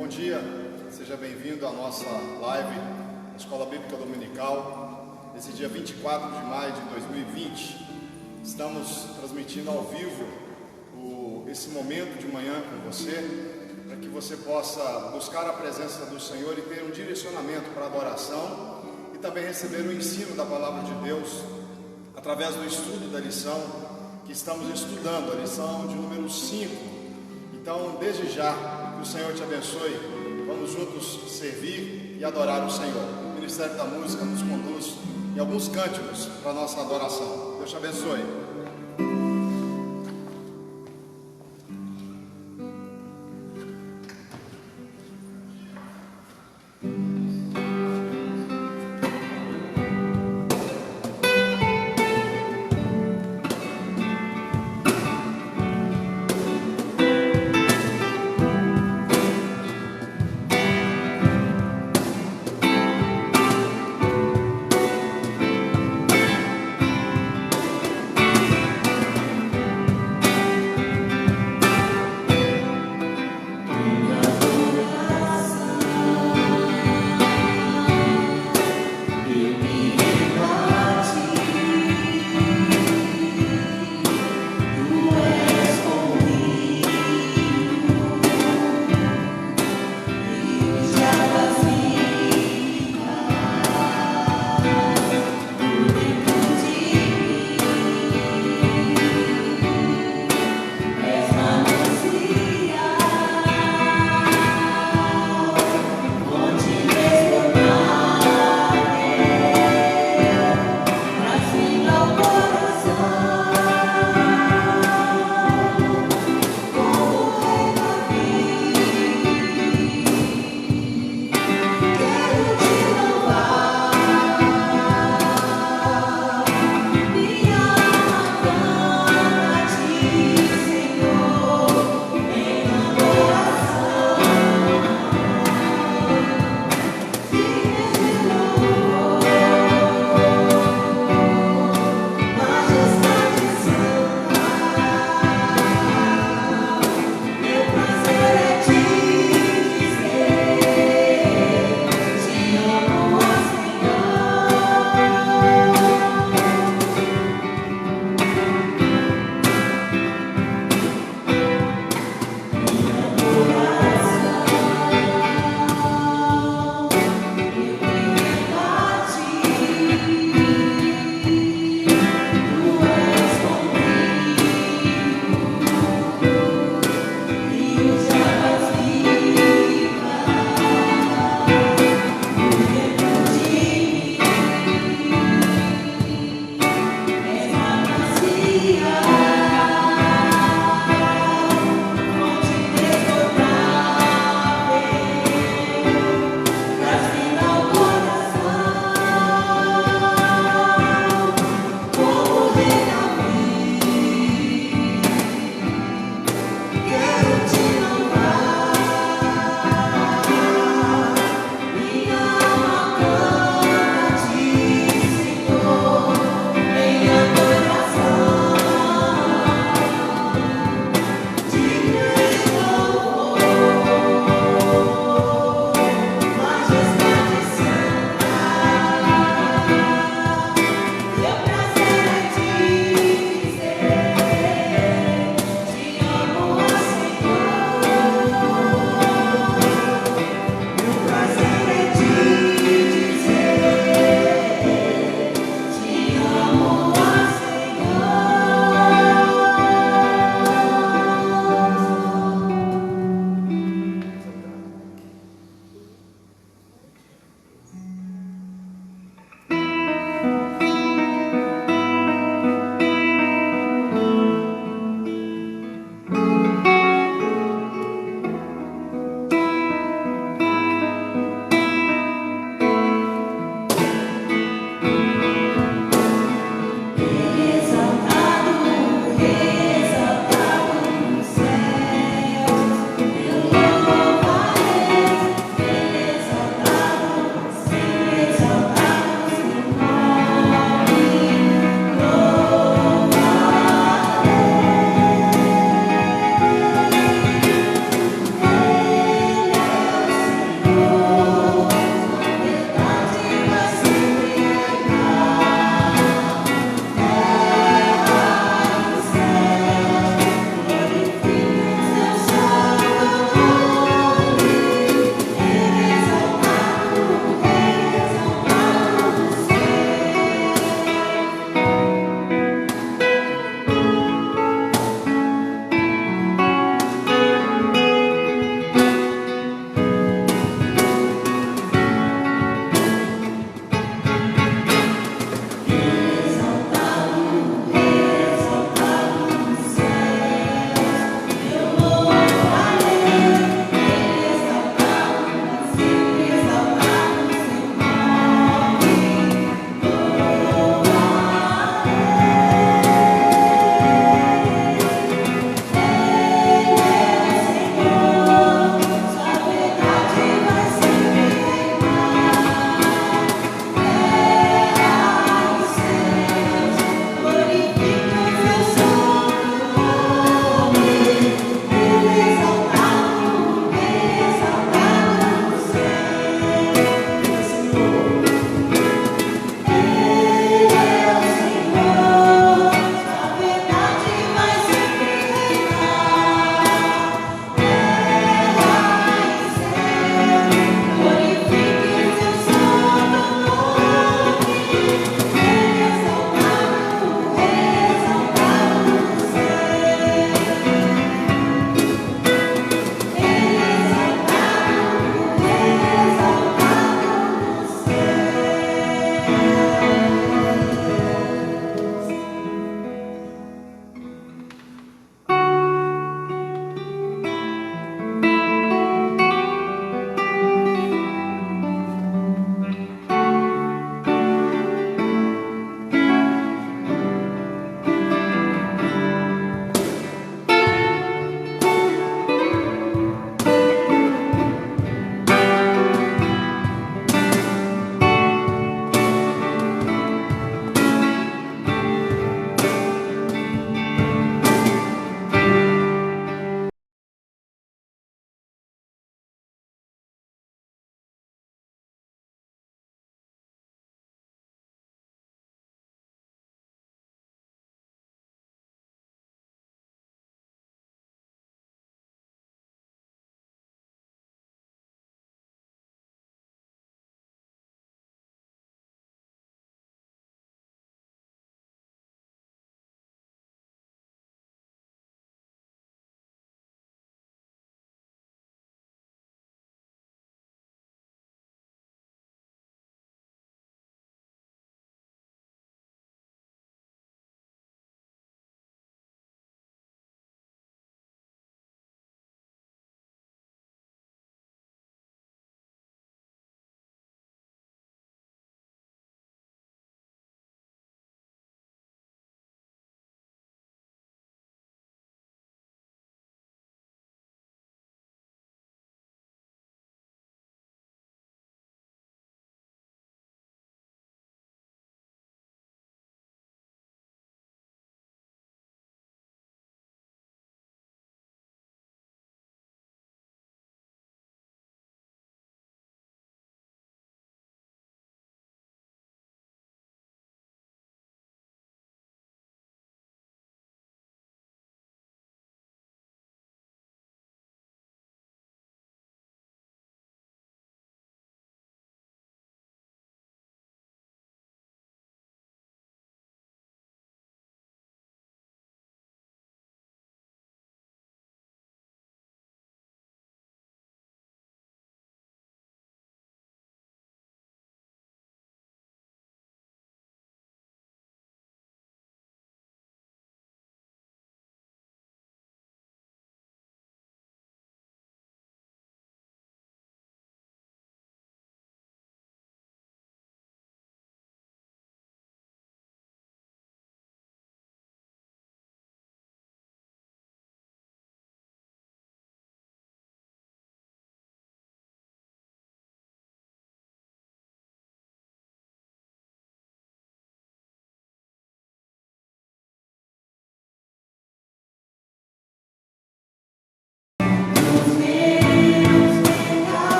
Bom dia, seja bem-vindo à nossa live da Escola Bíblica Dominical. Esse dia 24 de maio de 2020, estamos transmitindo ao vivo esse momento de manhã com você, para que você possa buscar a presença do Senhor e ter um direcionamento para a adoração e também receber o ensino da Palavra de Deus através do estudo da lição que estamos estudando, a lição de número 5. Então, desde já, que o Senhor te abençoe. Vamos juntos servir e adorar o Senhor. O Ministério da Música nos conduz em alguns cânticos para a nossa adoração. Deus te abençoe.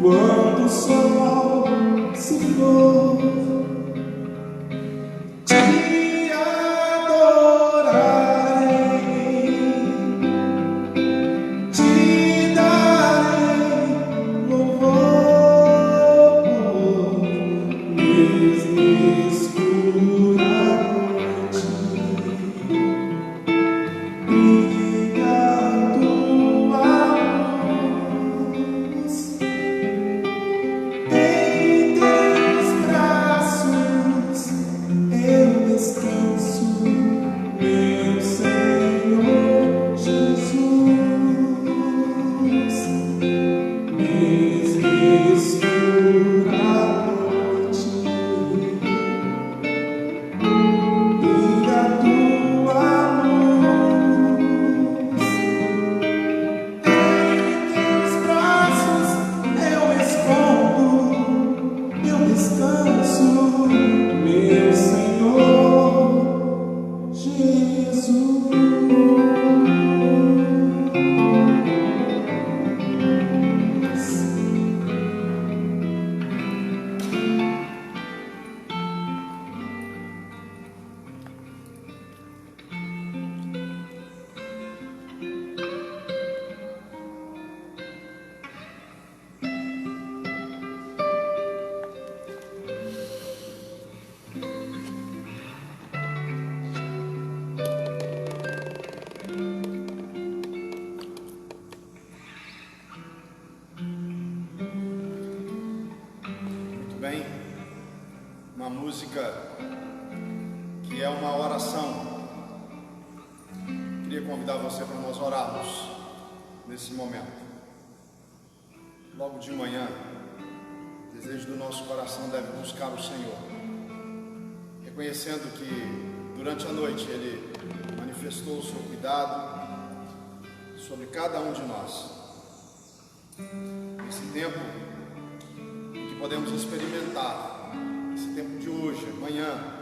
Quando o sol se for, te adorarei, te darei louvor, mesmo escura noite, brilha tua luz. Em teus braços eu descanso, meu Senhor Jesus. Mesmo escura noite, brilha tua luz. Em teus braços eu escondo, eu descanso, meu Senhor Jesus. Muito bem, uma música que é uma oração. Queria convidar você para nós orarmos nesse momento. Logo de manhã, o desejo do nosso coração deve buscar o Senhor, reconhecendo que durante a noite Ele manifestou o seu cuidado sobre cada um de nós. Esse tempo que podemos experimentar, esse tempo de hoje, amanhã,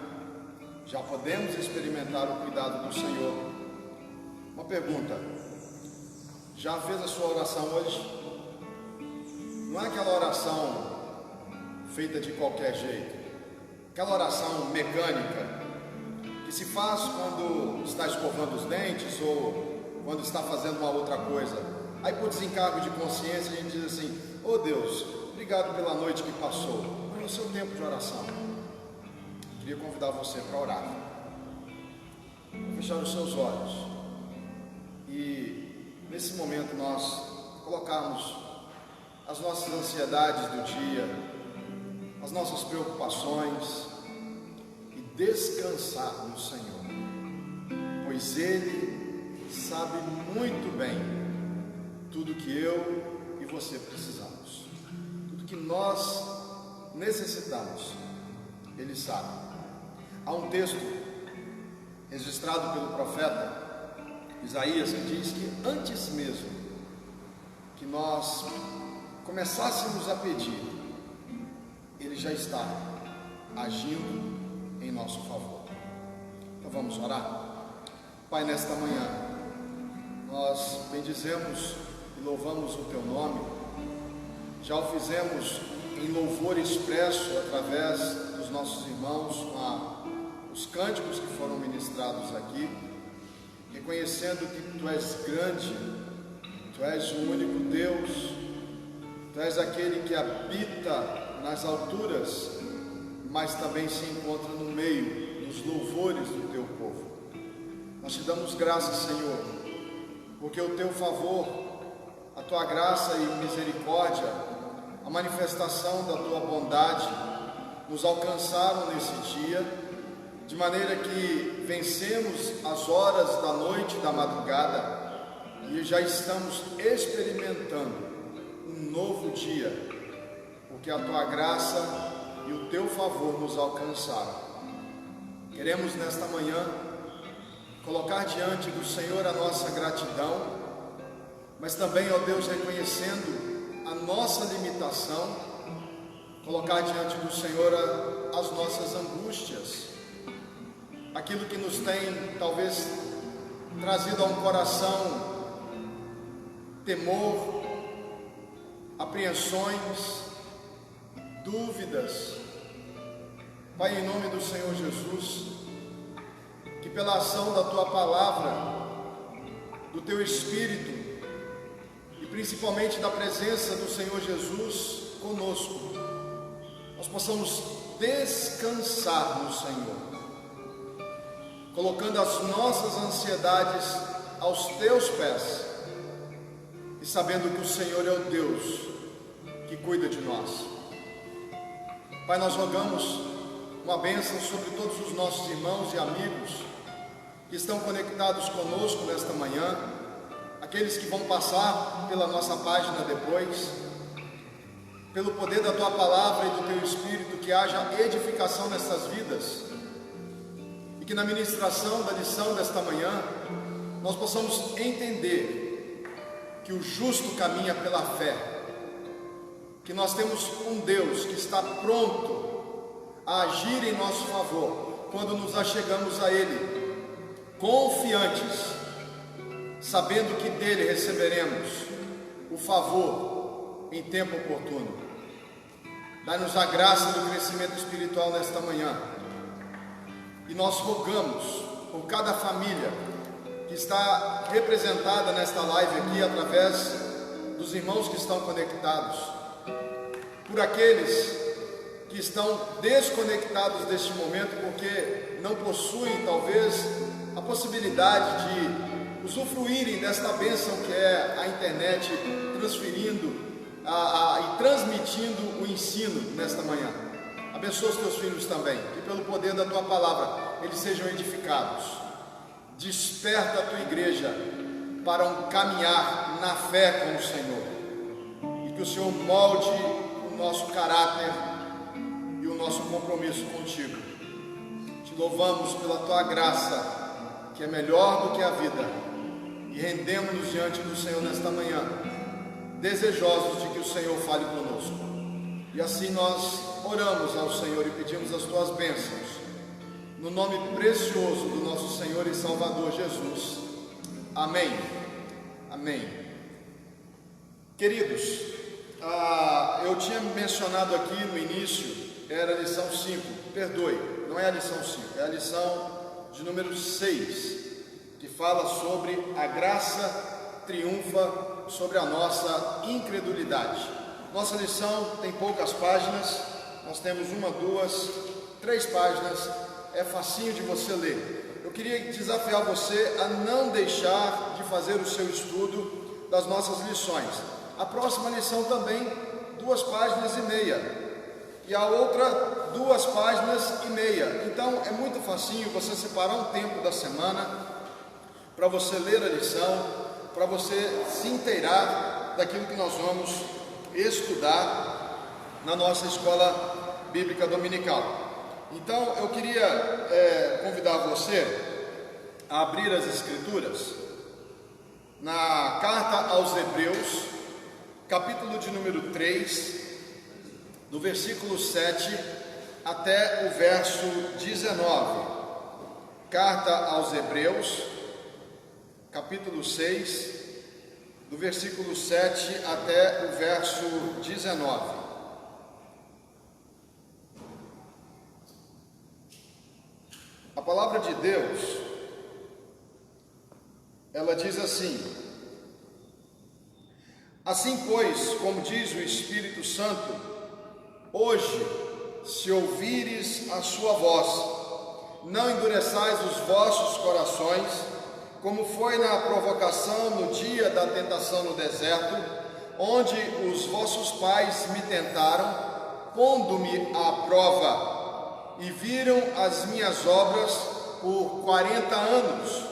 já podemos experimentar o cuidado do Senhor. Uma pergunta: já fez a sua oração hoje? Não é aquela oração feita de qualquer jeito, aquela oração mecânica que se faz quando está escovando os dentes ou quando está fazendo uma outra coisa. Aí, por desencargo de consciência, a gente diz assim: oh Deus, obrigado pela noite que passou. Mas no seu tempo de oração, queria convidar você para orar, fechar os seus olhos e nesse momento nós colocarmos as nossas ansiedades do dia, as nossas preocupações e descansar no Senhor, pois Ele sabe muito bem tudo que eu e você precisamos, tudo que nós necessitamos, Ele sabe. Há um texto registrado pelo profeta Isaías que diz que antes mesmo que nós começássemos a pedir, Ele já está agindo em nosso favor. Então vamos orar. Pai, nesta manhã nós bendizemos e louvamos o Teu nome. Já o fizemos em louvor expresso através dos nossos irmãos, com os cânticos que foram ministrados aqui, reconhecendo que Tu és grande, Tu és o único Deus, Tu és aquele que habita nas alturas, mas também se encontra no meio dos louvores do Teu povo. Nós Te damos graças, Senhor, porque o Teu favor, a Tua graça e misericórdia, a manifestação da Tua bondade nos alcançaram nesse dia, de maneira que vencemos as horas da noite e da madrugada e já estamos experimentando um novo dia, porque a Tua graça e o Teu favor nos alcançaram. Queremos nesta manhã colocar diante do Senhor a nossa gratidão, mas também, ó Deus, reconhecendo a nossa limitação, colocar diante do Senhor as nossas angústias, aquilo que nos tem talvez trazido a um coração temor, apreensões, dúvidas. Pai, em nome do Senhor Jesus, que pela ação da Tua palavra, do Teu Espírito e principalmente da presença do Senhor Jesus conosco, nós possamos descansar no Senhor, colocando as nossas ansiedades aos Teus pés e sabendo que o Senhor é o Deus que cuida de nós. Pai, nós rogamos uma bênção sobre todos os nossos irmãos e amigos que estão conectados conosco nesta manhã, aqueles que vão passar pela nossa página depois, pelo poder da Tua palavra e do Teu Espírito, que haja edificação nessas vidas, e que na ministração da lição desta manhã, nós possamos entender que o justo caminha pela fé, que nós temos um Deus que está pronto a agir em nosso favor, quando nos achegamos a Ele, confiantes, sabendo que dele receberemos o favor em tempo oportuno. Dá-nos a graça do crescimento espiritual nesta manhã, e nós rogamos por cada família que está representada nesta live aqui, através dos irmãos que estão conectados, por aqueles que estão desconectados deste momento, porque não possuem talvez a possibilidade de usufruírem desta bênção que é a internet, transferindo e transmitindo o ensino nesta manhã. Abençoa os teus filhos também, que pelo poder da Tua palavra eles sejam edificados. Desperta a Tua igreja para um caminhar na fé com o Senhor, e que o Senhor molde o nosso caráter e o nosso compromisso contigo. Te louvamos pela Tua graça, que é melhor do que a vida, e rendemos-nos diante do Senhor nesta manhã, desejosos de que o Senhor fale conosco. E assim nós oramos ao Senhor e pedimos as Tuas bênçãos, no nome precioso do nosso Senhor e Salvador Jesus. Amém. Amém. Queridos, eu tinha mencionado aqui no início, era a lição 5, perdoe, não é a lição 5, é a lição de número 6, que fala sobre a graça triunfa sobre a nossa incredulidade. Nossa lição tem poucas páginas, nós temos 1, 2, 3 páginas, é facinho de você ler. Eu queria desafiar você a não deixar de fazer o seu estudo das nossas lições. A próxima lição também, 2 páginas e meia. E a outra 2 páginas e meia. Então é muito facinho você separar um tempo da semana para você ler a lição, para você se inteirar daquilo que nós vamos estudar na nossa escola bíblica dominical. Então eu queria convidar você a abrir as Escrituras na carta aos Hebreus, capítulo de número 3, do versículo 7 até o verso 19. Carta aos Hebreus, capítulo 6, do versículo 7 até o verso 19. A palavra de Deus, ela diz assim: assim, pois, como diz o Espírito Santo, hoje, se ouvires a sua voz, não endureçais os vossos corações, como foi na provocação no dia da tentação no deserto, onde os vossos pais me tentaram, pondo-me à prova, e viram as minhas obras por 40 anos.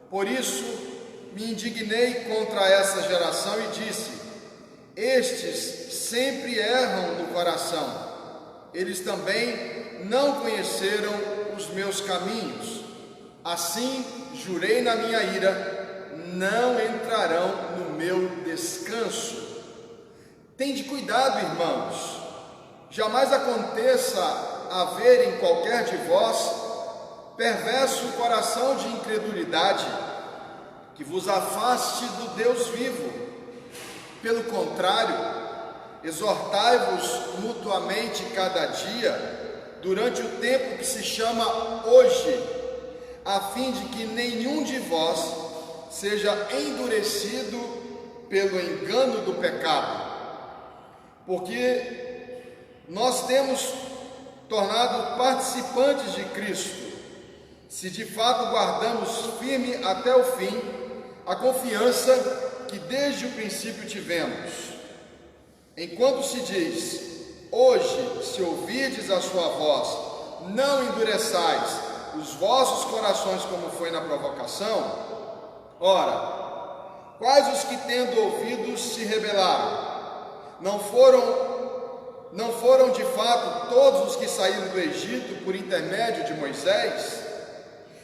Por isso me indignei contra essa geração e disse: estes sempre erram no coração, eles também não conheceram os meus caminhos. Assim jurei na minha ira, não entrarão no meu descanso. Tende cuidado, irmãos, jamais aconteça haver em qualquer de vós perverso coração de incredulidade, que vos afaste do Deus vivo. Pelo contrário, exortai-vos mutuamente cada dia, durante o tempo que se chama hoje, a fim de que nenhum de vós seja endurecido pelo engano do pecado, porque nós temos tornado participantes de Cristo, se de fato guardamos firme até o fim a confiança que desde o princípio tivemos. Enquanto se diz: hoje, se ouvirdes a sua voz, não endureçais os vossos corações como foi na provocação. Ora, quais os que tendo ouvidos se rebelaram? Não foram de fato todos os que saíram do Egito por intermédio de Moisés?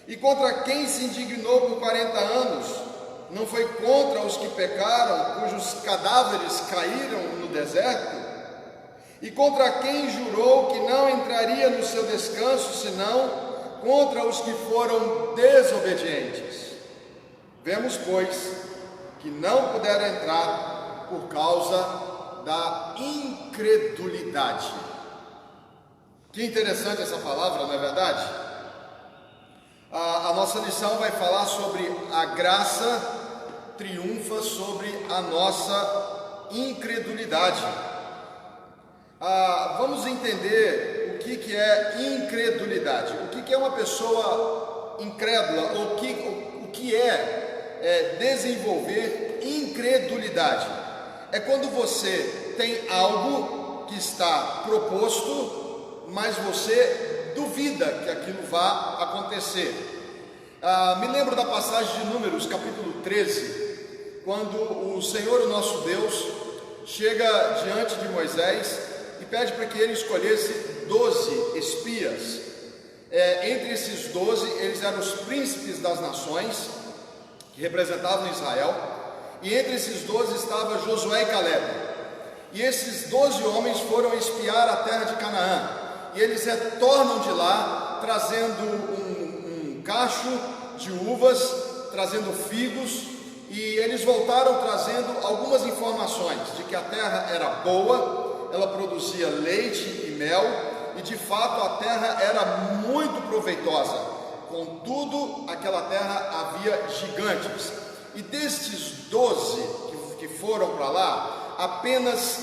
E contra quem se indignou por 40 anos? Não foi contra os que pecaram, cujos cadáveres caíram no deserto? E contra quem jurou que não entraria no seu descanso, senão contra os que foram desobedientes? Vemos, pois, que não puderam entrar por causa da incredulidade. Que interessante essa palavra, não é verdade? A nossa lição vai falar sobre a graça triunfa sobre a nossa incredulidade. Vamos entender o que é incredulidade, o que é uma pessoa incrédula, ou o que é desenvolver incredulidade. É quando você tem algo que está proposto, mas você duvida que aquilo vá acontecer. Me lembro da passagem de Números, capítulo 13, quando o Senhor, o nosso Deus, chega diante de Moisés e pede para que ele escolhesse 12 espias. Entre esses 12, eles eram os príncipes das nações, que representavam Israel, e entre esses 12 estava Josué e Caleb. E esses 12 homens foram espiar a terra de Canaã, e eles retornam de lá trazendo um cacho de uvas, trazendo figos, e eles voltaram trazendo algumas informações de que a terra era boa, ela produzia leite e mel, e de fato a terra era muito proveitosa. Contudo, aquela terra havia gigantes, e destes 12 que foram para lá, apenas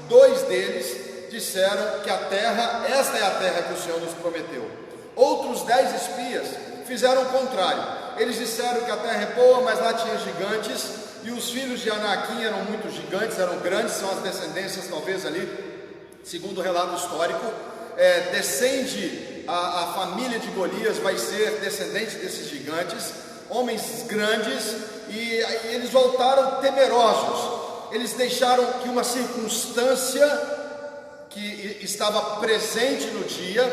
2 deles disseram que esta é a terra que o Senhor nos prometeu. Outros 10 espias fizeram o contrário. Eles disseram que a terra é boa, mas lá tinha gigantes, e os filhos de Anaquim eram muito gigantes, eram grandes, são as descendências talvez ali, segundo o relato histórico, descende a família de Golias, vai ser descendente desses gigantes, homens grandes, e eles voltaram temerosos. Eles deixaram que uma circunstância que estava presente no dia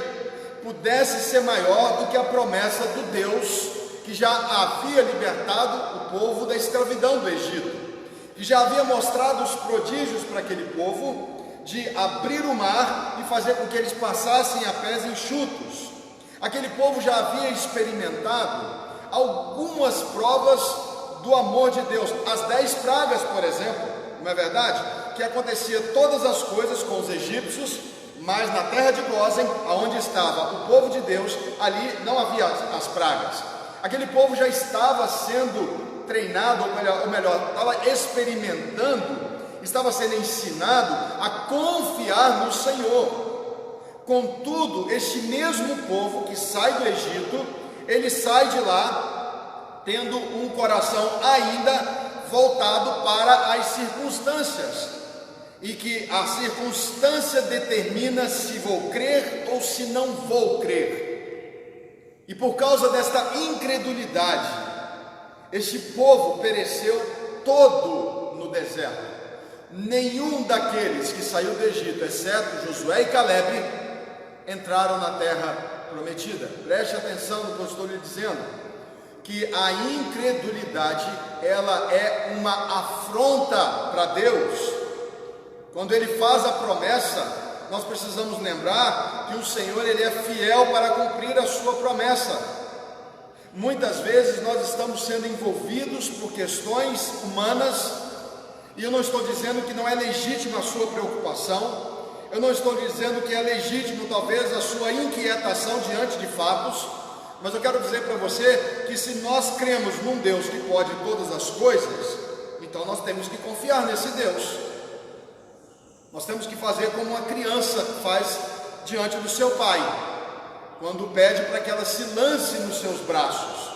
pudesse ser maior do que a promessa do Deus que já havia libertado o povo da escravidão do Egito, que já havia mostrado os prodígios para aquele povo de abrir o mar e fazer com que eles passassem a pés enxutos. Aquele povo já havia experimentado algumas provas do amor de Deus, as 10 pragas, por exemplo, não é verdade? Que acontecia todas as coisas com os egípcios, mas na terra de Gósen, aonde estava o povo de Deus, ali não havia as pragas. Aquele povo já estava sendo treinado, ou melhor, estava experimentando, estava sendo ensinado a confiar no Senhor. Contudo, este mesmo povo que sai do Egito, ele sai de lá tendo um coração ainda voltado para as circunstâncias, e que a circunstância determina se vou crer ou se não vou crer. E por causa desta incredulidade, este povo pereceu todo no deserto. Nenhum daqueles que saiu do Egito, exceto Josué e Caleb, entraram na terra prometida. Preste atenção no que eu estou lhe dizendo, que a incredulidade, ela é uma afronta para Deus. Quando Ele faz a promessa, nós precisamos lembrar que o Senhor, Ele é fiel para cumprir a sua promessa. Muitas vezes nós estamos sendo envolvidos por questões humanas, E eu não estou dizendo que não é legítima a sua preocupação, eu não estou dizendo que é legítimo talvez a sua inquietação diante de fatos, mas eu quero dizer para você que se nós cremos num Deus que pode todas as coisas, então nós temos que confiar nesse Deus. Nós temos que fazer como uma criança faz diante do seu pai, quando pede para que ela se lance nos seus braços,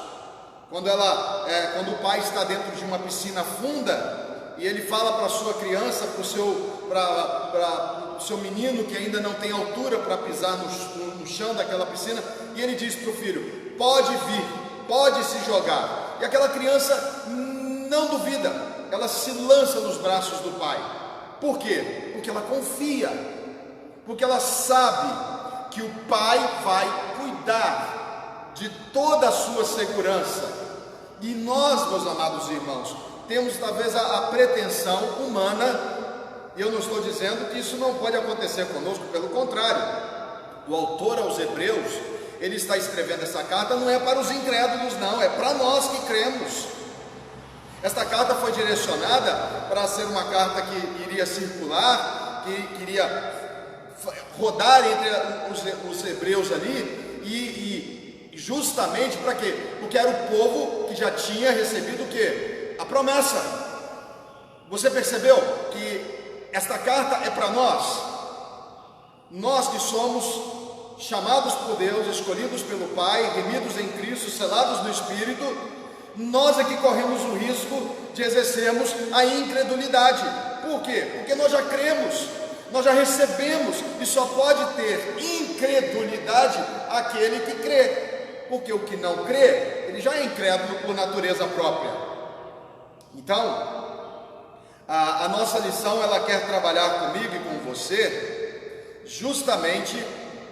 quando o pai está dentro de uma piscina funda e ele fala para a sua criança, para o seu menino que ainda não tem altura para pisar no chão daquela piscina, e ele diz para o filho: pode vir, pode se jogar, e aquela criança não duvida, ela se lança nos braços do pai. Por quê? Porque ela confia, porque ela sabe que o pai vai cuidar de toda a sua segurança. E nós, meus amados irmãos, temos talvez a pretensão humana, e eu não estou dizendo que isso não pode acontecer conosco, pelo contrário. O autor aos Hebreus, ele está escrevendo essa carta, não é para os incrédulos não, é para nós que cremos. Esta carta foi direcionada para ser uma carta que iria circular, que iria rodar entre os hebreus ali, e justamente para quê? Porque era o povo que já tinha recebido o quê? A promessa. Você percebeu que esta carta é para nós? Nós que somos chamados por Deus, escolhidos pelo Pai, remidos em Cristo, selados no Espírito, nós é que corremos o risco de exercermos a incredulidade. Por quê? Porque nós já cremos, nós já recebemos, e só pode ter incredulidade aquele que crê, porque o que não crê, ele já é incrédulo por natureza própria. Então, a nossa lição, ela quer trabalhar comigo e com você, justamente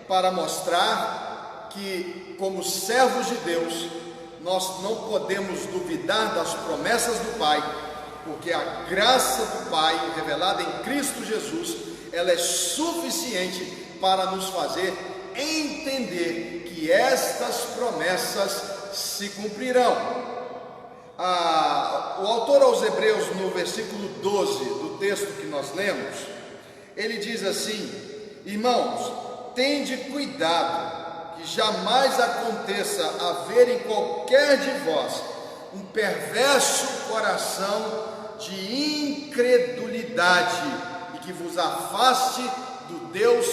para mostrar que, como servos de Deus, nós não podemos duvidar das promessas do Pai, porque a graça do Pai, revelada em Cristo Jesus, ela é suficiente para nos fazer entender que estas promessas se cumprirão. O autor aos Hebreus, no versículo 12 do texto que nós lemos, ele diz assim: irmãos, tende cuidado que jamais aconteça haver em qualquer de vós um perverso coração de incredulidade e que vos afaste do Deus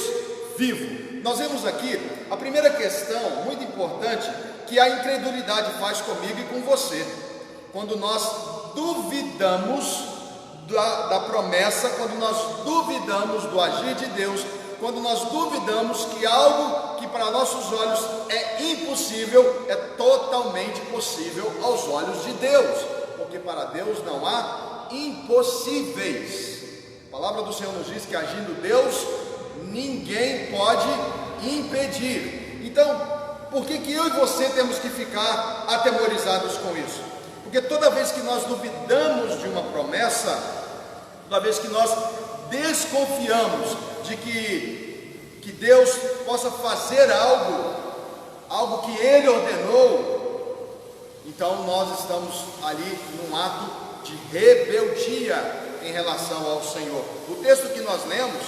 vivo. Nós vemos aqui a primeira questão muito importante que a incredulidade faz comigo e com você. Quando nós duvidamos da promessa, quando nós duvidamos do agir de Deus, quando nós duvidamos que algo que para nossos olhos é impossível, é totalmente possível aos olhos de Deus, porque para Deus não há impossíveis. A palavra do Senhor nos diz que agindo Deus, ninguém pode impedir. Então, por que eu e você temos que ficar atemorizados com isso? Porque toda vez que nós duvidamos de uma promessa, toda vez que nós desconfiamos de que Deus possa fazer algo que Ele ordenou, então nós estamos ali num ato de rebeldia em relação ao Senhor. O texto que nós lemos,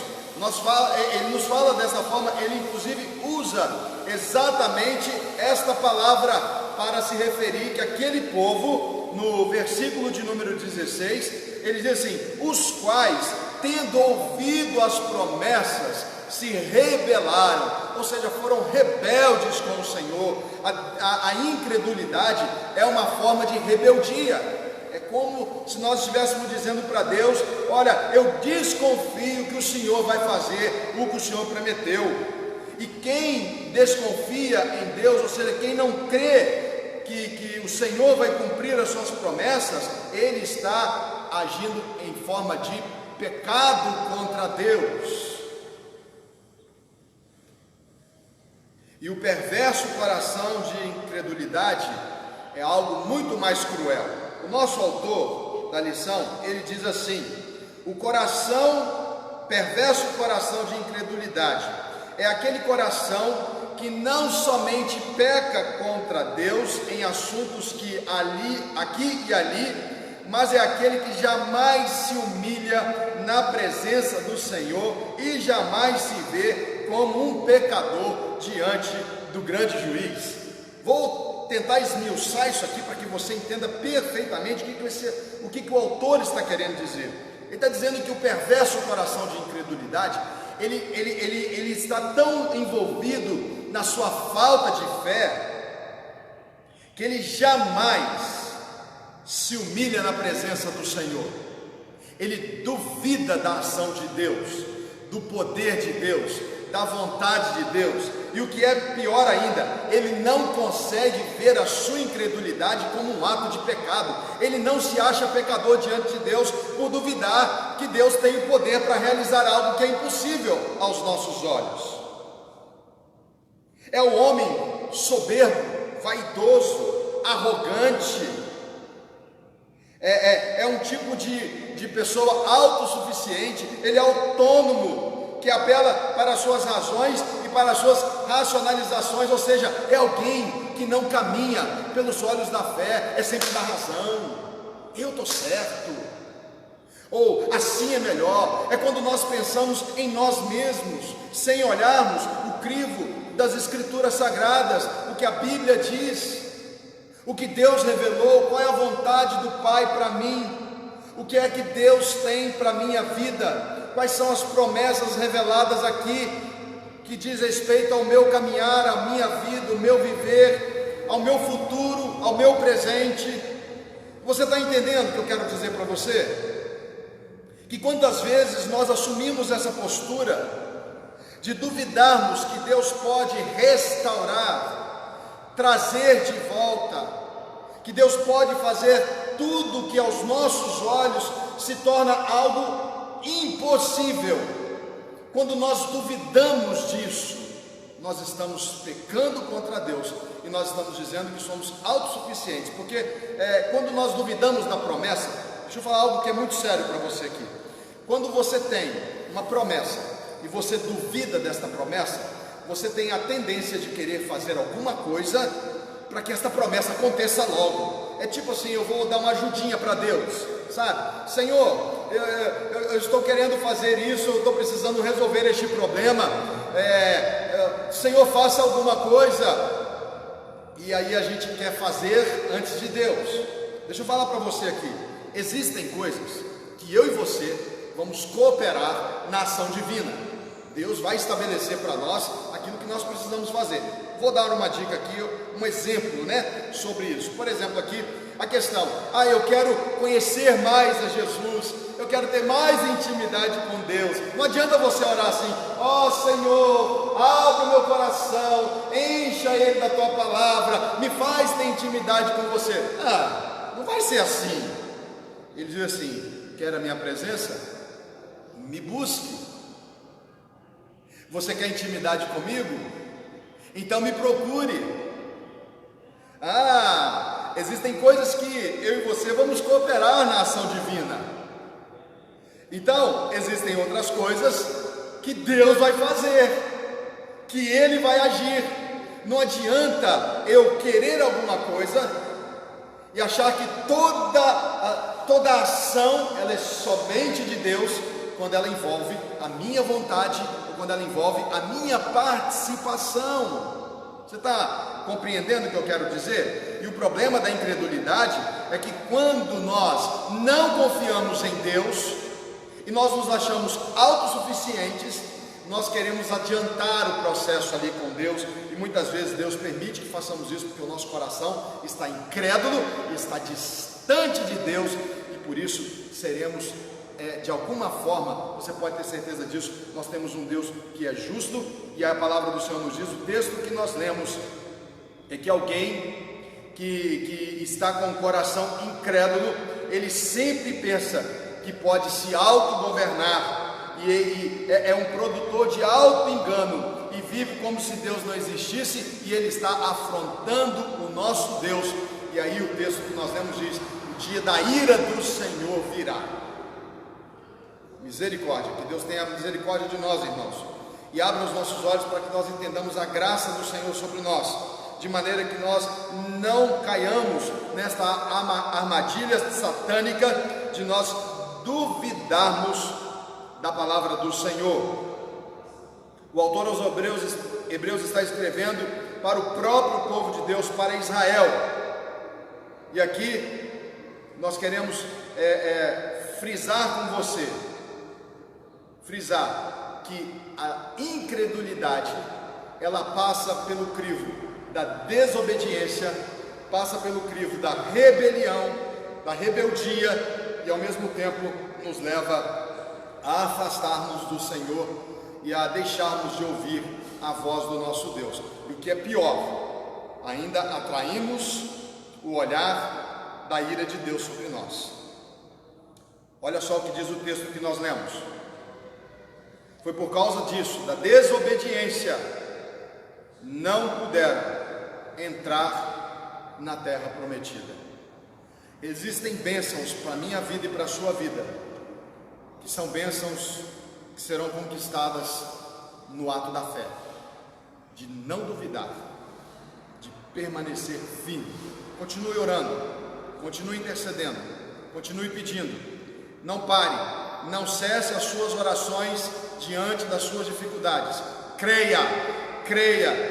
ele nos fala dessa forma, ele inclusive usa exatamente esta palavra para se referir que aquele povo, no versículo de número 16, ele diz assim: os quais, tendo ouvido as promessas, se rebelaram, ou seja, foram rebeldes com o Senhor. A incredulidade é uma forma de rebeldia. É como se nós estivéssemos dizendo para Deus: olha, eu desconfio que o Senhor vai fazer o que o Senhor prometeu. E quem desconfia em Deus, ou seja, quem não crê que o Senhor vai cumprir as suas promessas, ele está agindo em forma de pecado contra Deus. E o perverso coração de incredulidade é algo muito mais cruel. O nosso autor da lição, ele diz assim: o perverso coração de incredulidade é aquele coração que não somente peca contra Deus em assuntos que aqui e ali mas é aquele que jamais se humilha na presença do Senhor e jamais se vê como um pecador diante do grande juiz. Vou tentar esmiuçar isso aqui para que você entenda perfeitamente o que o autor está querendo dizer. Ele está dizendo que o perverso coração de incredulidade, ele está tão envolvido na sua falta de fé, que ele jamais se humilha na presença do Senhor. Ele duvida da ação de Deus, do poder de Deus, da vontade de Deus, e o que é pior ainda, ele não consegue ver a sua incredulidade como um ato de pecado. Ele não se acha pecador diante de Deus por duvidar que Deus tem o poder para realizar algo que é impossível aos nossos olhos. É o homem soberbo, vaidoso, arrogante, é um tipo de pessoa autossuficiente, ele é autônomo, que apela para as suas razões e para as suas racionalizações, ou seja, é alguém que não caminha pelos olhos da fé, é sempre da razão, eu estou certo, ou assim é melhor. É quando nós pensamos em nós mesmos, sem olharmos o crivo das Escrituras Sagradas, o que a Bíblia diz, o que Deus revelou, qual é a vontade do Pai para mim, o que é que Deus tem para a minha vida, quais são as promessas reveladas aqui, que diz respeito ao meu caminhar, à minha vida, ao meu viver, ao meu futuro, ao meu presente. Você está entendendo o que eu quero dizer para você? Que quantas vezes nós assumimos essa postura de duvidarmos que Deus pode restaurar, trazer de volta, que Deus pode fazer tudo que aos nossos olhos se torna algo impossível. Quando nós duvidamos disso, nós estamos pecando contra Deus e nós estamos dizendo que somos autossuficientes, porque quando nós duvidamos da promessa, deixa eu falar algo que é muito sério para você aqui. Quando você tem uma promessa e você duvida desta promessa, você tem a tendência de querer fazer alguma coisa para que esta promessa aconteça logo. É tipo assim, eu vou dar uma ajudinha para Deus, sabe? Senhor, eu estou querendo fazer isso, eu estou precisando resolver este problema, Senhor, faça alguma coisa. E aí a gente quer fazer antes de Deus. Deixa eu falar para você aqui, existem coisas que eu e você vamos cooperar na ação divina. Deus vai estabelecer para nós aquilo que nós precisamos fazer. Vou dar uma dica aqui, um exemplo, sobre isso. Por exemplo, aqui a questão: eu quero conhecer mais a Jesus, eu quero ter mais intimidade com Deus. Não adianta você orar assim: Senhor, abre o meu coração, encha ele da tua palavra, me faz ter intimidade com você. Não vai ser assim. Ele diz assim: quer a minha presença? Me busque. Você quer intimidade comigo? Então me procure. Existem coisas que eu e você vamos cooperar na ação divina. Então, existem outras coisas que Deus vai fazer, que Ele vai agir. Não adianta eu querer alguma coisa e achar que toda ação ela é somente de Deus, quando ela envolve a minha vontade, ou quando ela envolve a minha participação. Você está compreendendo o que eu quero dizer? E o problema da incredulidade é que quando nós não confiamos em Deus e nós nos achamos autossuficientes, nós queremos adiantar o processo ali com Deus, e muitas vezes Deus permite que façamos isso porque o nosso coração está incrédulo, está distante de Deus, e por isso seremos de alguma forma, você pode ter certeza disso, nós temos um Deus que é justo, e a palavra do Senhor nos diz, o texto que nós lemos, é que alguém que está com o coração incrédulo, ele sempre pensa que pode se autogovernar, e é um produtor de auto-engano, e vive como se Deus não existisse, e ele está afrontando o nosso Deus. E aí o texto que nós lemos diz: o dia da ira do Senhor virá. Misericórdia, que Deus tenha misericórdia de nós, irmãos, e abra os nossos olhos para que nós entendamos a graça do Senhor sobre nós. de maneira que nós não caiamos nesta armadilha satânica de nós duvidarmos da palavra do Senhor. O autor aos Hebreus está escrevendo para o próprio povo de Deus, para Israel. E aqui nós queremos frisar com você, que a incredulidade, ela passa pelo crivo da desobediência, passa pelo crivo da rebelião, da rebeldia, e ao mesmo tempo nos leva a afastarmos do Senhor e a deixarmos de ouvir a voz do nosso Deus. E o que é pior, ainda atraímos o olhar da ira de Deus sobre nós. Olha só o que diz o texto que nós lemos. Foi por causa disso, da desobediência, não puderam entrar na terra prometida. Existem bênçãos para a minha vida e para a sua vida, que são bênçãos que serão conquistadas no ato da fé, de não duvidar, de permanecer firme. Continue orando, continue intercedendo, continue pedindo, não pare, não cesse as suas orações diante das suas dificuldades. Creia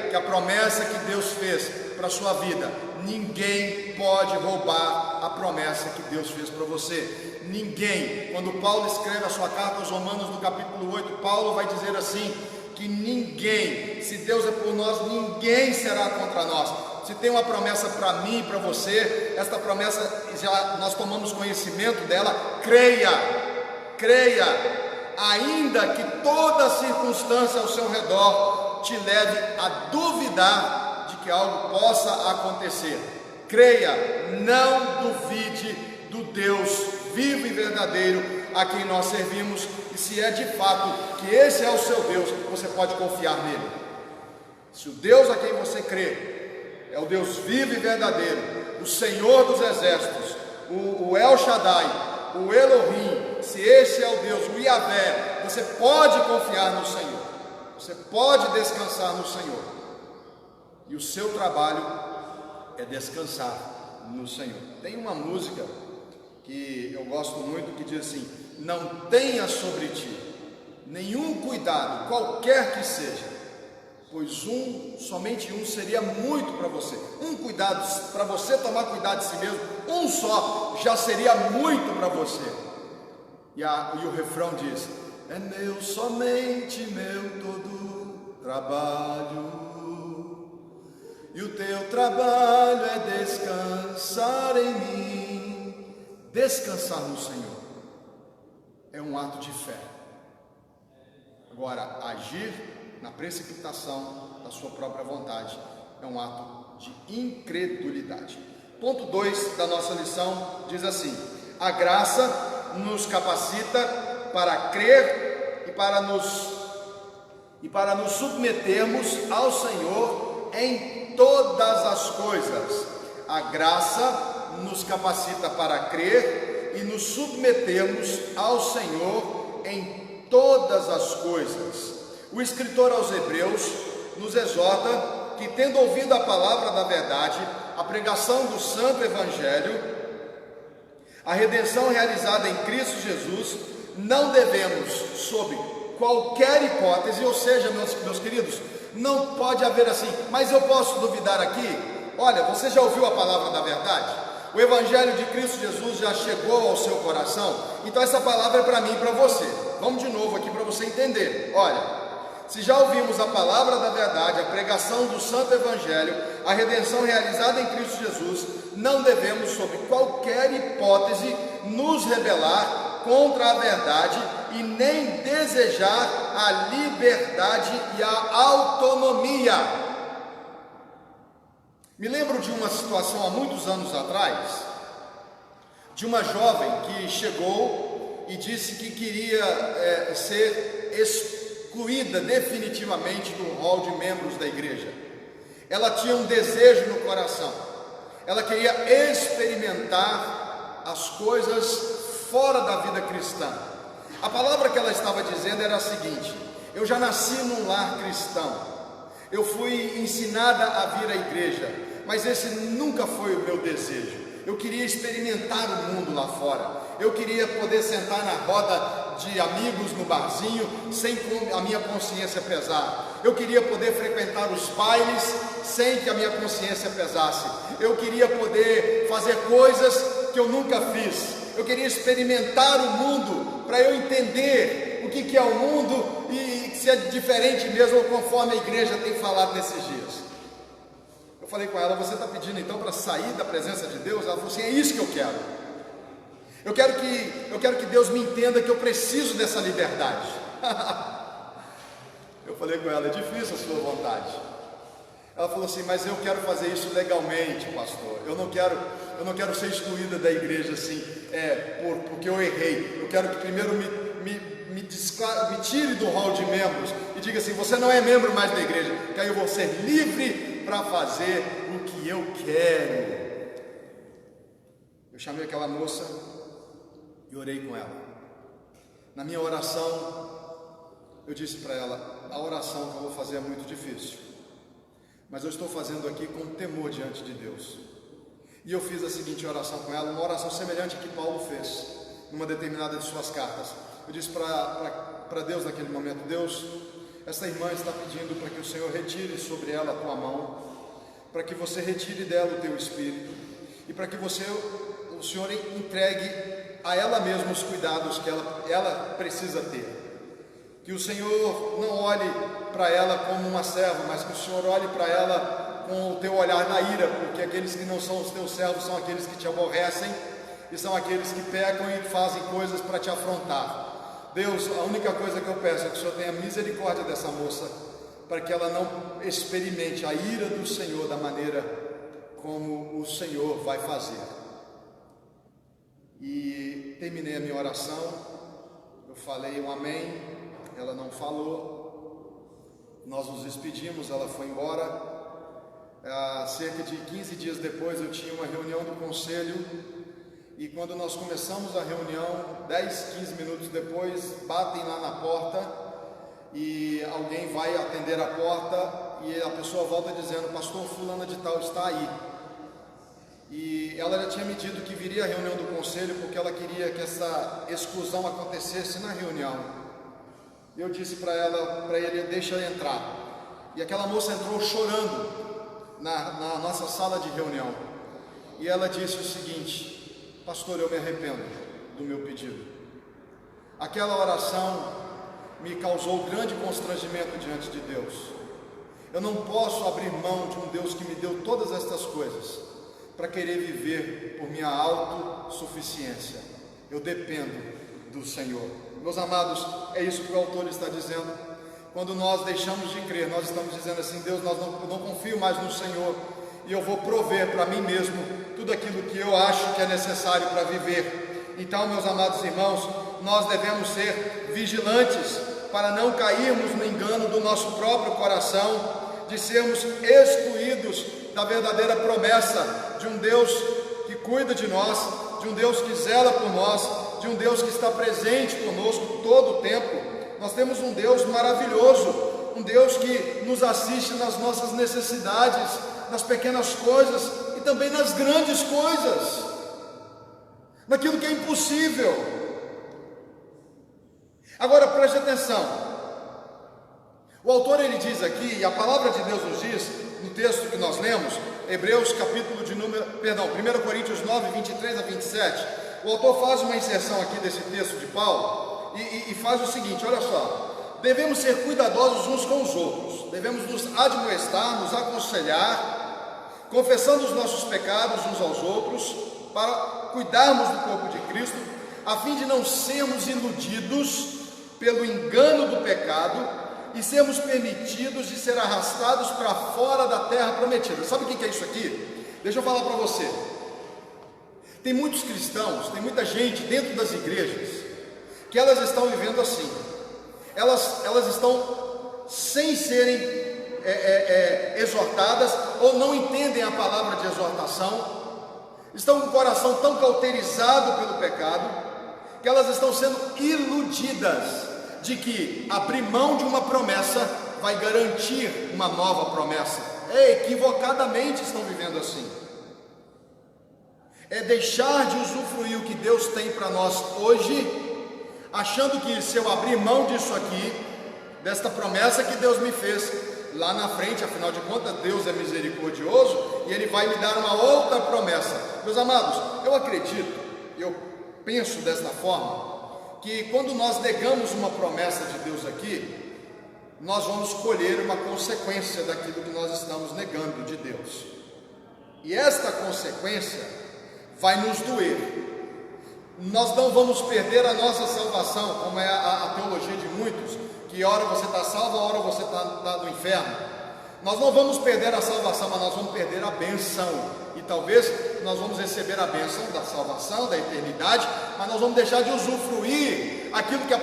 que a promessa que Deus fez para a sua vida, ninguém pode roubar a promessa que Deus fez para você. Ninguém. Quando Paulo escreve a sua carta aos Romanos, no capítulo 8, Paulo vai dizer assim, que ninguém, se Deus é por nós, ninguém será contra nós. Se tem uma promessa para mim e para você, esta promessa, já nós tomamos conhecimento dela. Creia, ainda que toda circunstância ao seu redor te leve a duvidar de que algo possa acontecer. Creia, não duvide do Deus vivo e verdadeiro a quem nós servimos, e se é de fato que esse é o seu Deus, você pode confiar nele. Se o Deus a quem você crê é o Deus vivo e verdadeiro, o Senhor dos exércitos, o El Shaddai, o Elohim, se esse é o Deus, o Yahvé, você pode confiar no Senhor, você pode descansar no Senhor, e o seu trabalho é descansar no Senhor. Tem uma música que eu gosto muito, que diz assim: não tenha sobre ti nenhum cuidado, qualquer que seja, pois somente um seria muito para você. Um cuidado, para você tomar cuidado de si mesmo, um só já seria muito para você. E o refrão diz: é meu, somente meu todo trabalho, e o teu trabalho é descansar em mim. Descansar no Senhor é um ato de fé. Agora, agir na precipitação da sua própria vontade é um ato de incredulidade. Ponto 2 da nossa lição diz assim: a graça nos capacita para crer e para nos submetermos ao Senhor em todas as coisas. A graça nos capacita para crer e nos submetermos ao Senhor em todas as coisas. O escritor aos Hebreus nos exorta que, tendo ouvido a palavra da verdade, a pregação do santo evangelho, a redenção realizada em Cristo Jesus, não devemos, sob qualquer hipótese, ou seja, meus queridos, não pode haver assim, mas eu posso duvidar aqui? Olha, você já ouviu a palavra da verdade? O evangelho de Cristo Jesus já chegou ao seu coração? Então essa palavra é para mim e para você. Vamos de novo aqui para você entender. Olha, se já ouvimos a palavra da verdade, a pregação do santo evangelho, a redenção realizada em Cristo Jesus, não devemos, sob qualquer hipótese, nos rebelar contra a verdade e nem desejar a liberdade e a autonomia. Me lembro de uma situação há muitos anos atrás, de uma jovem que chegou e disse que queria ser excluída definitivamente do rol de membros da igreja. Ela tinha um desejo no coração, ela queria experimentar as coisas fora da vida cristã. A palavra que ela estava dizendo era a seguinte: eu já nasci num lar cristão, Eu fui ensinada a vir à igreja, mas esse nunca foi o meu desejo. Eu queria experimentar o mundo lá fora. Eu queria poder sentar na roda de amigos no barzinho sem a minha consciência pesar. Eu queria poder frequentar os bailes sem que a minha consciência pesasse. Eu queria poder fazer coisas que eu nunca fiz. Eu queria experimentar o mundo para eu entender o que é o mundo e se é diferente mesmo, conforme a igreja tem falado nesses dias. Eu falei com ela: você está pedindo então para sair da presença de Deus? Ela falou assim: é isso que eu quero. Eu quero que Deus me entenda que eu preciso dessa liberdade. Eu falei com ela: é difícil a sua vontade. Ela falou assim: mas eu quero fazer isso legalmente, pastor. Eu não quero ser excluída da igreja assim, porque eu errei. Eu quero que primeiro me tire do hall de membros e diga assim: você não é membro mais da igreja, que aí eu vou ser livre para fazer o que eu quero. Eu chamei aquela moça e orei com ela. Na minha oração, eu disse para ela: a oração que eu vou fazer é muito difícil, mas eu estou fazendo aqui com temor diante de Deus. E eu fiz a seguinte oração com ela, uma oração semelhante que Paulo fez numa determinada de suas cartas. Eu disse para Deus naquele momento: Deus, essa irmã está pedindo para que o Senhor retire sobre ela a tua mão, para que você retire dela o teu espírito, e para que o Senhor entregue a ela mesma os cuidados que ela precisa ter. Que o Senhor não olhe para ela como uma serva, mas que o Senhor olhe para ela com o teu olhar na ira, porque aqueles que não são os teus servos são aqueles que te aborrecem e são aqueles que pecam e fazem coisas para te afrontar. Deus, a única coisa que eu peço é que o Senhor tenha misericórdia dessa moça, para que ela não experimente a ira do Senhor da maneira como o Senhor vai fazer. E terminei a minha oração, eu falei um amém, ela não falou, nós nos despedimos, ela foi embora. Cerca de 15 dias depois eu tinha uma reunião do conselho, e quando nós começamos a reunião, 10, 15 minutos depois, batem lá na porta, e alguém vai atender a porta, e a pessoa volta dizendo: pastor fulana de tal está aí. E ela já tinha me dito que viria a reunião do conselho, porque ela queria que essa exclusão acontecesse na reunião. Eu disse para ele: deixa eu entrar. E aquela moça entrou chorando na nossa sala de reunião, e ela disse o seguinte: pastor, eu me arrependo do meu pedido. Aquela oração me causou grande constrangimento diante de Deus. Eu não posso abrir mão de um Deus que me deu todas estas coisas para querer viver por minha autossuficiência. Eu dependo do Senhor. Meus amados, é isso que o autor está dizendo. Quando nós deixamos de crer, nós estamos dizendo assim: Deus, eu não confio mais no Senhor, e eu vou prover para mim mesmo tudo aquilo que eu acho que é necessário para viver. Então, meus amados irmãos, nós devemos ser vigilantes para não cairmos no engano do nosso próprio coração, de sermos excluídos da verdadeira promessa de um Deus que cuida de nós, de um Deus que zela por nós, de um Deus que está presente conosco todo o tempo. Nós temos um Deus maravilhoso, um Deus que nos assiste nas nossas necessidades, nas pequenas coisas e também nas grandes coisas, naquilo que é impossível. Agora preste atenção, o autor ele diz aqui, e a palavra de Deus nos diz, no texto que nós lemos, Hebreus capítulo 1 Coríntios 9, 23 a 27, o autor faz uma inserção aqui desse texto de Paulo, e faz o seguinte: olha só, devemos ser cuidadosos uns com os outros, devemos nos admoestar, nos aconselhar, confessando os nossos pecados uns aos outros, para cuidarmos do corpo de Cristo, a fim de não sermos iludidos pelo engano do pecado e sermos permitidos de ser arrastados para fora da terra prometida. Sabe o que é isso aqui? Deixa eu falar para você. Tem muitos cristãos, tem muita gente dentro das igrejas que elas estão vivendo assim. Elas estão sem serem exortadas, ou não entendem a palavra de exortação, estão com o coração tão cauterizado pelo pecado, que elas estão sendo iludidas de que abrir mão de uma promessa vai garantir uma nova promessa. Equivocadamente estão vivendo assim. É deixar de usufruir o que Deus tem para nós hoje, achando que se eu abrir mão disso aqui, desta promessa que Deus me fez, lá na frente, afinal de contas, Deus é misericordioso e Ele vai me dar uma outra promessa. Meus amados, eu acredito, eu penso desta forma, que quando nós negamos uma promessa de Deus aqui, nós vamos colher uma consequência daquilo que nós estamos negando de Deus. E esta consequência vai nos doer. Nós não vamos perder a nossa salvação, como é a teologia de muitos, que hora você está salvo, a hora você está no inferno. Nós não vamos perder a salvação, mas nós vamos perder a bênção. E talvez nós vamos receber a bênção da salvação, da eternidade, mas nós vamos deixar de usufruir aquilo que a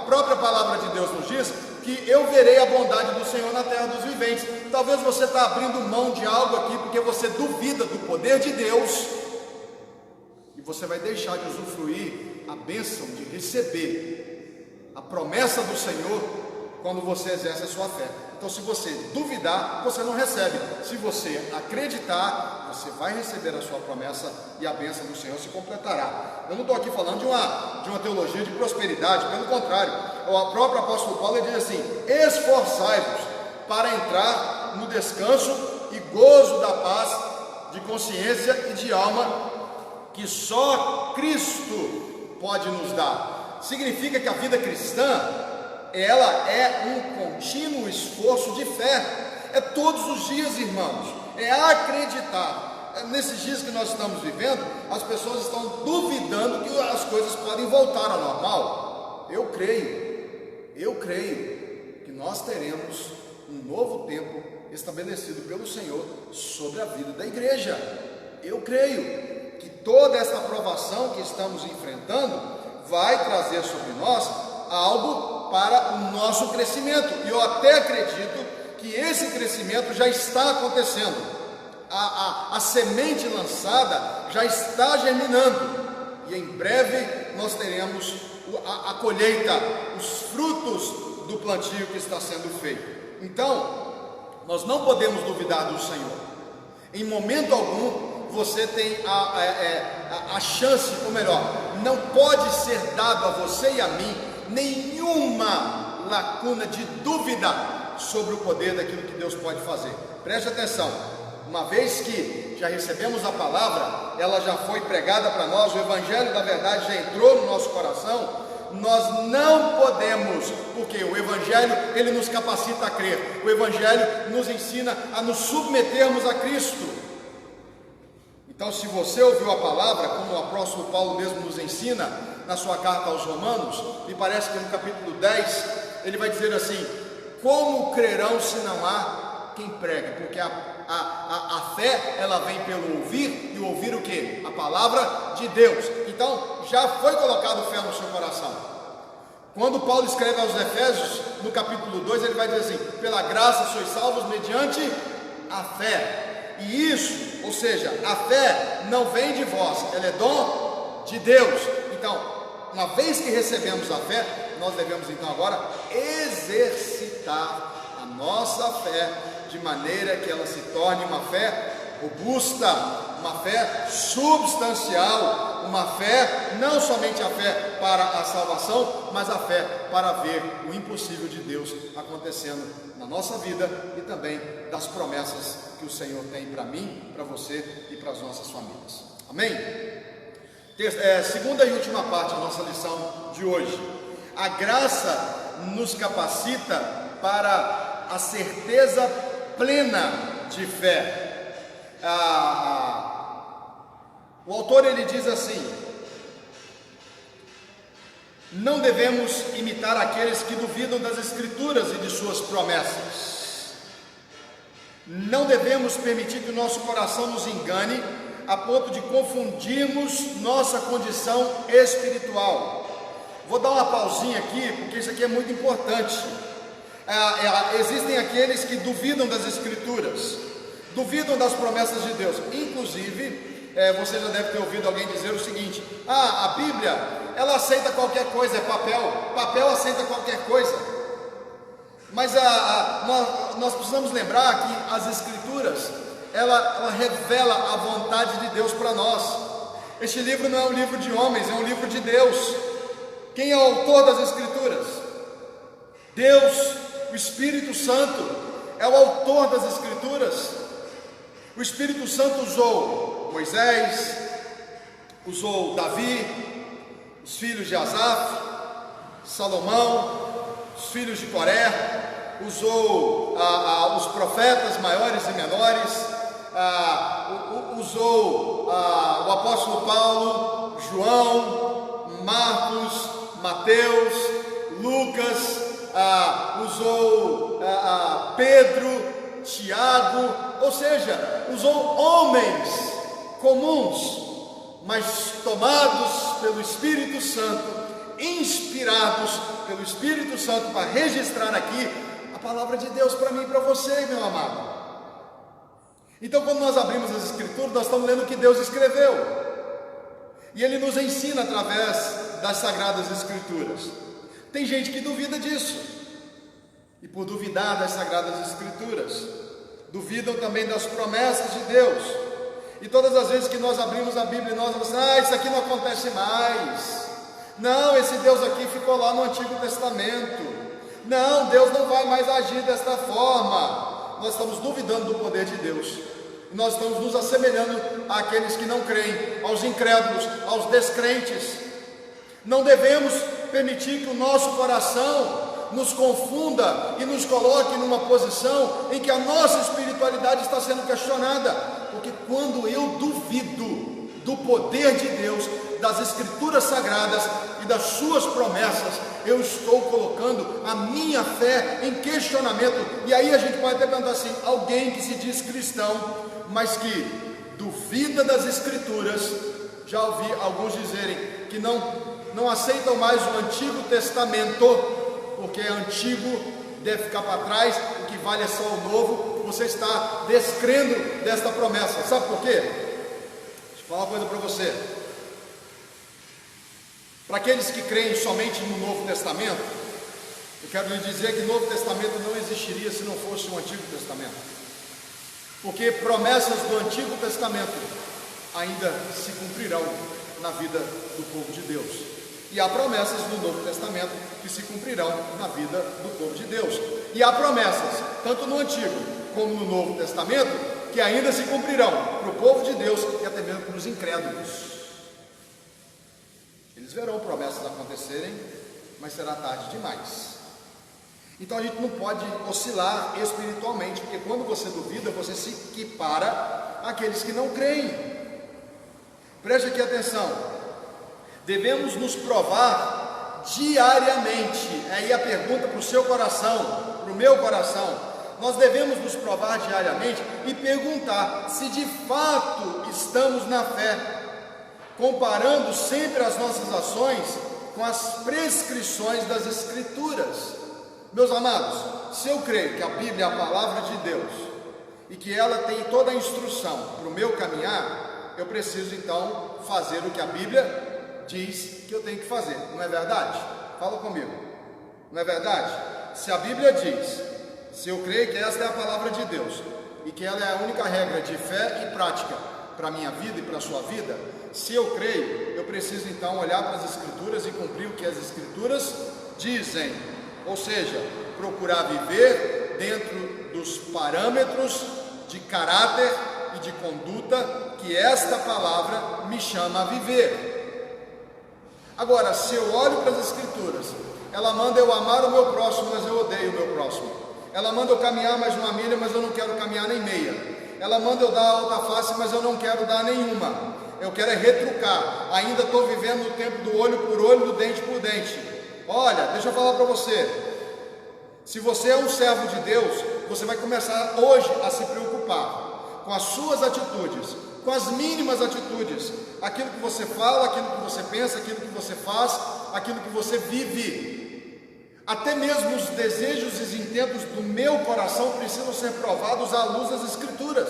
própria palavra de Deus nos diz, que eu verei a bondade do Senhor na terra dos viventes. Talvez você está abrindo mão de algo aqui, porque você duvida do poder de Deus, e você vai deixar de usufruir a bênção de receber a promessa do Senhor quando você exerce a sua fé. Então, se você duvidar, você não recebe. Se você acreditar, você vai receber a sua promessa e a bênção do Senhor se completará. Eu não estou aqui falando de uma teologia de prosperidade, pelo contrário. O próprio apóstolo Paulo diz assim: esforçai-vos para entrar no descanso e gozo da paz de consciência e de alma que só Cristo pode nos dar. Significa que a vida cristã, ela é um contínuo esforço de fé. É todos os dias, irmãos, é acreditar. Nesses dias que nós estamos vivendo, as pessoas estão duvidando que as coisas podem voltar ao normal. Eu creio que nós teremos um novo tempo estabelecido pelo Senhor sobre a vida da igreja. Eu creio que toda essa provação que estamos enfrentando vai trazer sobre nós algo para o nosso crescimento. E eu até acredito que esse crescimento já está acontecendo. A semente lançada já está germinando. E em breve nós teremos a colheita, os frutos do plantio que está sendo feito. Então, nós não podemos duvidar do Senhor. Em momento algum você tem a chance, ou melhor, não pode ser dado a você e a mim nenhuma lacuna de dúvida sobre o poder daquilo que Deus pode fazer. Preste atenção, uma vez que já recebemos a palavra, ela já foi pregada para nós, o Evangelho da verdade já entrou no nosso coração, nós não podemos, porque o Evangelho, ele nos capacita a crer, o Evangelho nos ensina a nos submetermos a Cristo. Então, se você ouviu a palavra, como o apóstolo Paulo mesmo nos ensina na sua carta aos Romanos, me parece que no capítulo 10, ele vai dizer assim: como crerão se não há quem prega? Porque a fé, ela vem pelo ouvir, e ouvir o quê? A palavra de Deus. Então, já foi colocado fé no seu coração. Quando Paulo escreve aos Efésios, no capítulo 2, ele vai dizer assim: pela graça sois salvos mediante a fé. E isso, ou seja, a fé não vem de vós, ela é dom de Deus. Então, uma vez que recebemos a fé, nós devemos então agora exercitar a nossa fé, de maneira que ela se torne uma fé robusta, uma fé substancial, uma fé, não somente a fé para a salvação, mas a fé para ver o impossível de Deus acontecendo na nossa vida e também das promessas que o Senhor tem para mim, para você e para as nossas famílias. Amém? Segunda e última parte da nossa lição de hoje. A graça nos capacita para a certeza plena de fé. O autor, ele diz assim: não devemos imitar aqueles que duvidam das Escrituras e de suas promessas. Não devemos permitir que o nosso coração nos engane a ponto de confundirmos nossa condição espiritual. Vou dar uma pausinha aqui, porque isso aqui é muito importante. Existem aqueles que duvidam das Escrituras, duvidam das promessas de Deus. Inclusive, você já deve ter ouvido alguém dizer o seguinte: a Bíblia, ela aceita qualquer coisa, é papel aceita qualquer coisa. Mas nós precisamos lembrar que as Escrituras, ela revela a vontade de Deus para nós. Este livro não é um livro de homens, é um livro de Deus. Quem é o autor das Escrituras? Deus, o Espírito Santo é o autor das Escrituras. O Espírito Santo usou Moisés, usou Davi, os filhos de Asaf, Salomão, os filhos de Coré, usou os profetas maiores e menores, usou o apóstolo Paulo, João, Marcos, Mateus, Lucas, usou Pedro, Tiago, ou seja, usou homens comuns, mas tomados pelo Espírito Santo, inspirados pelo Espírito Santo para registrar aqui a palavra de Deus para mim e para você, meu amado. Então, quando nós abrimos as Escrituras, nós estamos lendo o que Deus escreveu, e Ele nos ensina através das Sagradas Escrituras. Tem gente que duvida disso, e por duvidar das Sagradas Escrituras, duvidam também das promessas de Deus. E todas as vezes que nós abrimos a Bíblia, nós vamos dizer: isso aqui não acontece mais. Não, esse Deus aqui ficou lá no Antigo Testamento. Não, Deus não vai mais agir desta forma. Nós estamos duvidando do poder de Deus. Nós estamos nos assemelhando àqueles que não creem, aos incrédulos, aos descrentes. Não devemos permitir que o nosso coração nos confunda e nos coloque numa posição em que a nossa espiritualidade está sendo questionada, porque quando eu duvido do poder de Deus, das Escrituras Sagradas e das suas promessas, eu estou colocando a minha fé em questionamento. E aí a gente pode até perguntar assim: alguém que se diz cristão, mas que duvida das Escrituras, já ouvi alguns dizerem que não aceitam mais o Antigo Testamento, porque antigo deve ficar para trás, o que vale é só o novo. Você está descrendo desta promessa. Sabe por quê? Deixa eu falar uma coisa para você. Para aqueles que creem somente no Novo Testamento, eu quero lhe dizer que o Novo Testamento não existiria se não fosse o Antigo Testamento, porque promessas do Antigo Testamento ainda se cumprirão na vida do povo de Deus. E há promessas no Novo Testamento que se cumprirão na vida do povo de Deus. E há promessas, tanto no Antigo como no Novo Testamento, que ainda se cumprirão para o povo de Deus e até mesmo para os incrédulos. Eles verão promessas acontecerem, mas será tarde demais. Então a gente não pode oscilar espiritualmente, porque quando você duvida, você se equipara àqueles que não creem. Preste aqui atenção. Devemos nos provar diariamente. Aí a pergunta para o seu coração, para o meu coração: nós devemos nos provar diariamente e perguntar se de fato estamos na fé, comparando sempre as nossas ações com as prescrições das Escrituras. Meus amados, se eu creio que a Bíblia é a palavra de Deus e que ela tem toda a instrução para o meu caminhar, eu preciso então fazer o que a Bíblia diz que eu tenho que fazer, não é verdade? Fala comigo, não é verdade? Se a Bíblia diz, se eu creio que esta é a palavra de Deus e que ela é a única regra de fé e prática para a minha vida e para a sua vida, se eu creio, eu preciso então olhar para as Escrituras e cumprir o que as Escrituras dizem, ou seja, procurar viver dentro dos parâmetros de caráter e de conduta que esta palavra me chama a viver. Agora, se eu olho para as Escrituras, ela manda eu amar o meu próximo, mas eu odeio o meu próximo. Ela manda eu caminhar mais uma milha, mas eu não quero caminhar nem meia. Ela manda eu dar a outra face, mas eu não quero dar nenhuma. Eu quero é retrucar. Ainda estou vivendo no tempo do olho por olho, do dente por dente. Olha, deixa eu falar para você. Se você é um servo de Deus, você vai começar hoje a se preocupar com as suas atitudes, com as mínimas atitudes, aquilo que você fala, aquilo que você pensa, aquilo que você faz, aquilo que você vive. Até mesmo os desejos e intentos do meu coração precisam ser provados à luz das Escrituras.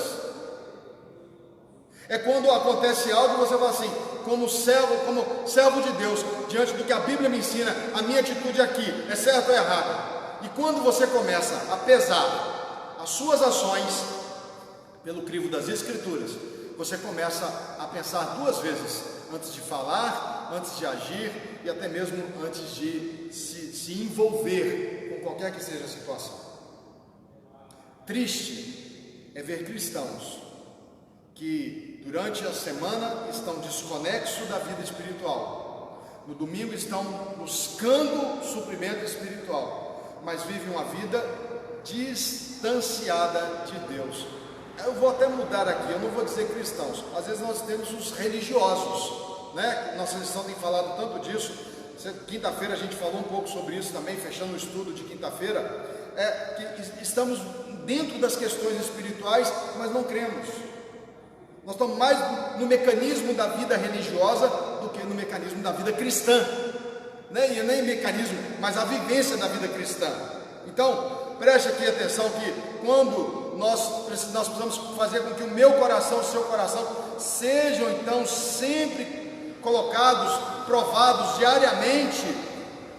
É quando acontece algo, você fala assim: como servo de Deus, diante do que a Bíblia me ensina, a minha atitude aqui é certa ou errada? E quando você começa a pesar as suas ações pelo crivo das Escrituras, você começa a pensar duas vezes antes de falar, antes de agir e até mesmo antes de se envolver com qualquer que seja a situação. Triste é ver cristãos que durante a semana estão desconexos da vida espiritual, no domingo estão buscando suprimento espiritual, mas vivem uma vida distanciada de Deus. Eu vou até mudar aqui, eu não vou dizer cristãos, às vezes nós temos os religiosos, né? Nossa lição tem falado tanto disso. Quinta-feira a gente falou um pouco sobre isso também, fechando o estudo de quinta-feira, que estamos dentro das questões espirituais, mas não cremos. Nós estamos mais no mecanismo da vida religiosa do que no mecanismo da vida cristã, nem mecanismo, mas a vivência da vida cristã. Então, preste aqui atenção que quando nós precisamos fazer com que o meu coração, o seu coração, sejam então sempre colocados, provados diariamente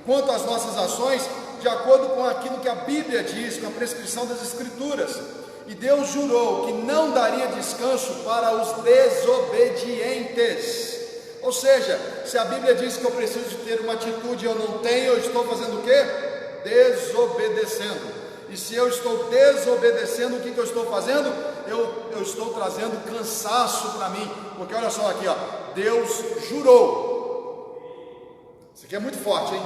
quanto às nossas ações, de acordo com aquilo que a Bíblia diz, com a prescrição das Escrituras. E Deus jurou que não daria descanso para os desobedientes. Ou seja, se a Bíblia diz que eu preciso de ter uma atitude e eu não tenho, eu estou fazendo o quê? Desobedecendo. E se eu estou desobedecendo, o que eu estou fazendo? Eu estou trazendo cansaço para mim. Porque olha só aqui, ó, Deus jurou. Isso aqui é muito forte, hein?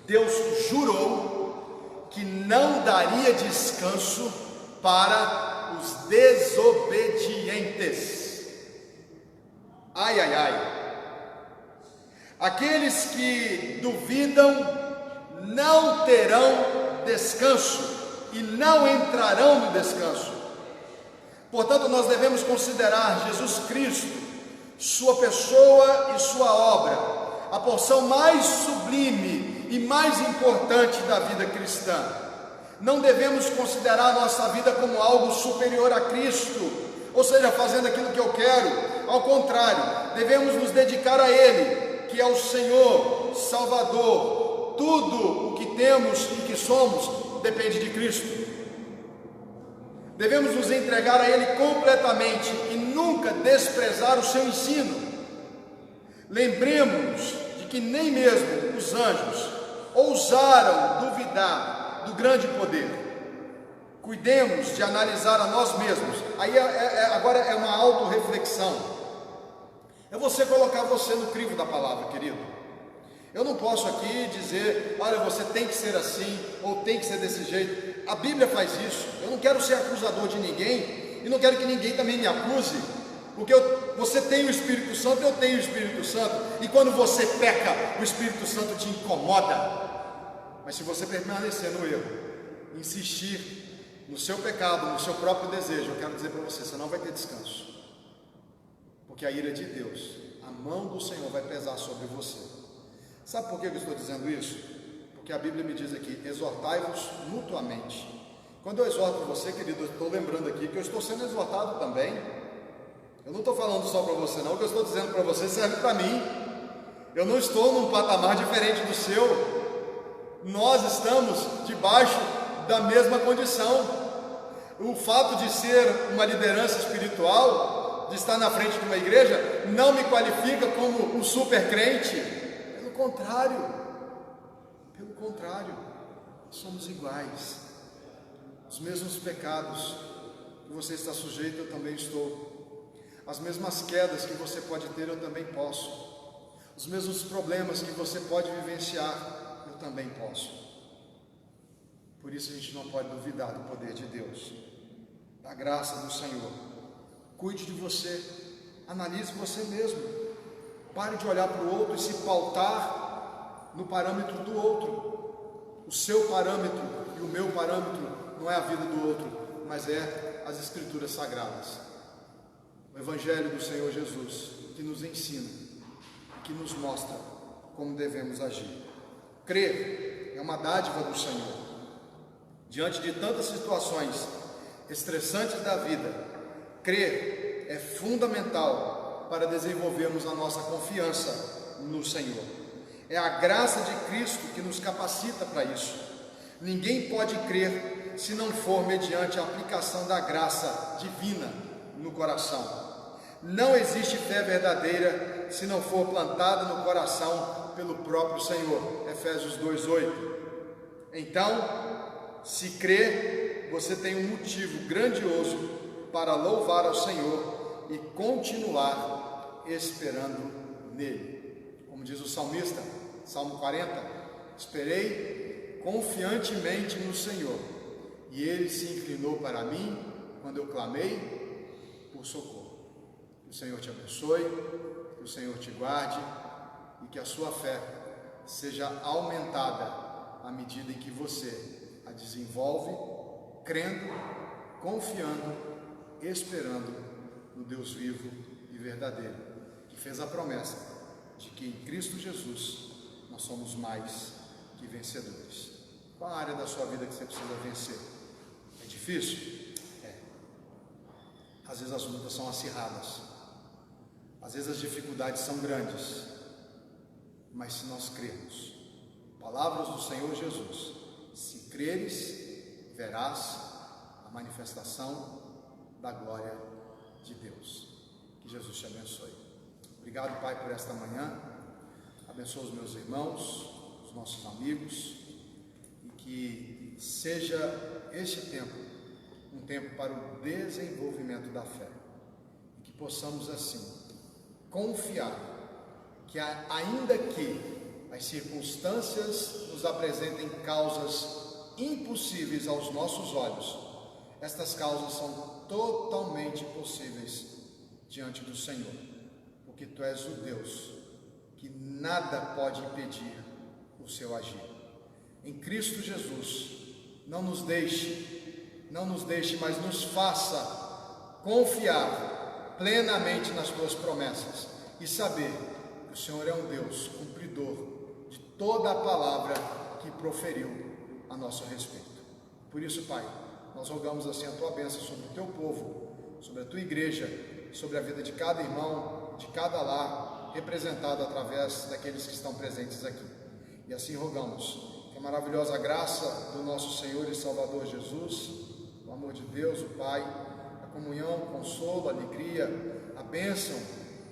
Deus jurou que não daria descanso para os desobedientes. Ai, ai, ai. Aqueles que duvidam não terão descanso e não entrarão no descanso. Portanto, nós devemos considerar Jesus Cristo, sua pessoa e sua obra, a porção mais sublime e mais importante da vida cristã. Não devemos considerar a nossa vida como algo superior a Cristo, ou seja, fazendo aquilo que eu quero. Ao contrário, devemos nos dedicar a Ele, que é o Senhor, Salvador. Tudo o que temos e que somos depende de Cristo. Devemos nos entregar a Ele completamente e nunca desprezar o seu ensino. Lembremos de que nem mesmo os anjos ousaram duvidar do grande poder. Cuidemos de analisar a nós mesmos. Aí agora é uma autorreflexão. É você colocar você no crivo da palavra, querido. Eu não posso aqui dizer, olha, você tem que ser assim, ou tem que ser desse jeito. A Bíblia faz isso. Eu não quero ser acusador de ninguém, e não quero que ninguém também me acuse, porque você tem o Espírito Santo, eu tenho o Espírito Santo, e quando você peca, o Espírito Santo te incomoda. Mas se você permanecer no erro, insistir no seu pecado, no seu próprio desejo, eu quero dizer para você, você não vai ter descanso, porque a ira de Deus, a mão do Senhor vai pesar sobre você. Sabe por que eu estou dizendo isso? Porque a Bíblia me diz aqui, exortai-vos mutuamente. Quando eu exorto você, querido, eu estou lembrando aqui que eu estou sendo exortado também. Eu não estou falando só para você não, o que eu estou dizendo para você serve para mim. Eu não estou num patamar diferente do seu. Nós estamos debaixo da mesma condição. O fato de ser uma liderança espiritual, de estar na frente de uma igreja, não me qualifica como um super crente. Pelo contrário, somos iguais. Os mesmos pecados que você está sujeito, eu também estou. As mesmas quedas que você pode ter, eu também posso. Os mesmos problemas que você pode vivenciar, eu também posso. Por isso a gente não pode duvidar do poder de Deus, da graça do Senhor. Cuide de você, analise você mesmo. Pare de olhar para o outro e se pautar no parâmetro do outro. O seu parâmetro e o meu parâmetro não é a vida do outro, mas é as Escrituras Sagradas. O Evangelho do Senhor Jesus, que nos ensina, que nos mostra como devemos agir. Crer é uma dádiva do Senhor. Diante de tantas situações estressantes da vida, crer é fundamental para desenvolvermos a nossa confiança no Senhor. É a graça de Cristo que nos capacita para isso. Ninguém pode crer se não for mediante a aplicação da graça divina no coração. Não existe fé verdadeira se não for plantada no coração pelo próprio Senhor. Efésios 2:8. Então, se crê, você tem um motivo grandioso para louvar ao Senhor e continuar esperando nele. Como diz o salmista, Salmo 40, esperei confiantemente no Senhor, e ele se inclinou para mim quando eu clamei por socorro. Que o Senhor te abençoe, que o Senhor te guarde e que a sua fé seja aumentada à medida em que você a desenvolve, crendo, confiando, esperando no Deus vivo e verdadeiro, que fez a promessa de que em Cristo Jesus nós somos mais que vencedores. Qual a área da sua vida que você precisa vencer? É difícil? É. Às vezes as lutas são acirradas, às vezes as dificuldades são grandes, mas se nós crermos, palavras do Senhor Jesus, se creres, verás a manifestação da glória de Deus. Que Jesus te abençoe. Obrigado, Pai, por esta manhã. Abençoa os meus irmãos, os nossos amigos, e que seja este tempo um tempo para o desenvolvimento da fé, e que possamos assim confiar que ainda que as circunstâncias nos apresentem causas impossíveis aos nossos olhos, estas causas são totalmente possíveis diante do Senhor, porque Tu és o Deus que nada pode impedir o seu agir. Em Cristo Jesus, não nos deixe, mas nos faça confiar plenamente nas Tuas promessas e saber que o Senhor é um Deus cumpridor de toda a palavra que proferiu a nosso respeito. Por isso, Pai, nós rogamos assim a Tua bênção sobre o Teu povo, sobre a Tua igreja, sobre a vida de cada irmão, de cada lar, representado através daqueles que estão presentes aqui. E assim rogamos que a maravilhosa graça do nosso Senhor e Salvador Jesus, o amor de Deus, o Pai, a comunhão, o consolo, a alegria, a bênção,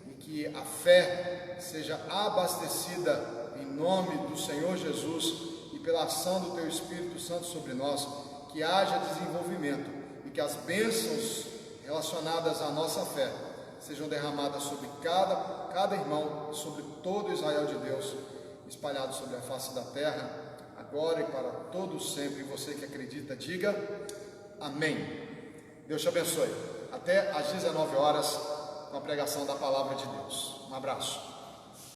e que a fé seja abastecida em nome do Senhor Jesus e pela ação do Teu Espírito Santo sobre nós, que haja desenvolvimento e que as bênçãos relacionadas à nossa fé sejam derramadas sobre cada irmão, sobre todo Israel de Deus, espalhado sobre a face da terra, agora e para todos sempre. E você que acredita, diga amém. Deus te abençoe. Até às 19 horas com a pregação da palavra de Deus. Um abraço.